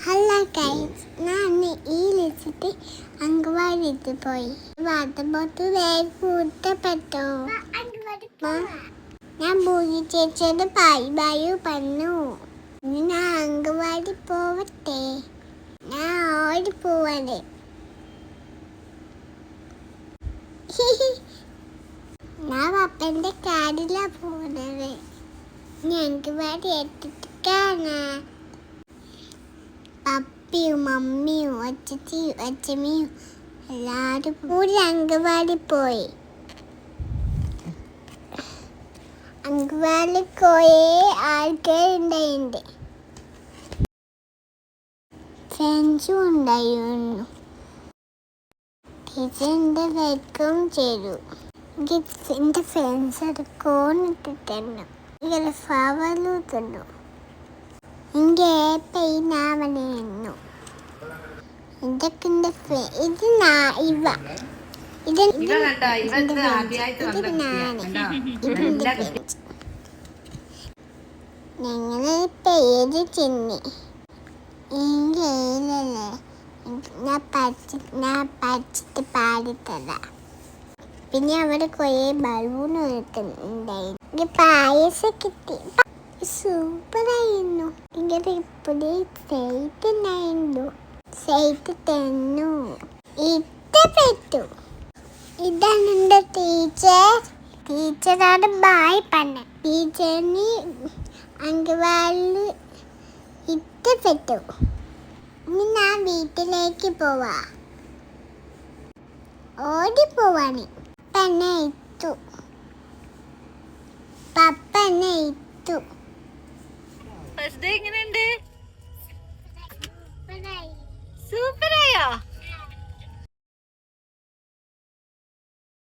Hello guys, ഞാൻ ഈ list അംഗൻവാടിയിൽ പോയി. വാട്ടർബോട്ട് വേഗം കൂട്ടപ്പെട്ടോ. ഞാൻ ഭൂമി ചേച്ചിയോട് ബൈ ബൈ പറഞ്ഞു. ഇനി ഞാൻ അംഗൻവാടി പോവട്ടെ. ഞാൻ ഓടി പോവാണ്. ഞാൻ പപ്പൻ്റെ കാറിലാണ് പോകുന്നത്. ഞാൻ അംഗൻവാടി എത്തിക്കാണ്. പപ്പിയും മമ്മിയും അച്ഛച്ചിയും അച്ഛമ്മയും എല്ലാവരും കൂടി അംഗൻവാടി പോയി. അംഗൻവാടി കുറേ ആൾക്കാരുണ്ടായിട്ടുണ്ട്. ഫ്രണ്ട്സും ഉണ്ടായിരുന്നു. ടീച്ചറിൻ്റെ വെൽക്കം ചെയ്തു. എൻ്റെ ഫ്രണ്ട്സ് കോണിട്ട് തന്നു. ഇങ്ങനെ ഫ്ലവറും തന്നു. എൻ്റെ പെയിനാവണു. ഇതൊക്കെ ഇത് ഞങ്ങള് പേര് ചെന്നി. ഞാൻ പഠിച്ചിട്ട് പാടിത്തരാം. പിന്നെ അവിടെ കുറേ ബലൂൺ ഉണ്ടായിരുന്നു. പായസം കിട്ടി. സൂപ്പറായിരുന്നു. ഇങ്ങനെ ഇപ്പോഴേ സൈറ്റ് ഉണ്ടായിരുന്നു. സൈറ്റ് തന്നു. ഇഷ്ടപ്പെട്ടു. ഇതാണ് എൻ്റെ ടീച്ചർ. ടീച്ചറാണ് ബായ് പറഞ്ഞ. ടീച്ചറിന് അംഗൻവാടിയിൽ ഇഷ്ടപ്പെട്ടു. ഇനി ഞാൻ വീട്ടിലേക്ക് പോവാ. ഓടിപ്പോവാണ്. പപ്പ എന്നെ ഇട്ടു. എങ്ങനെയുണ്ട്? സൂപ്പർ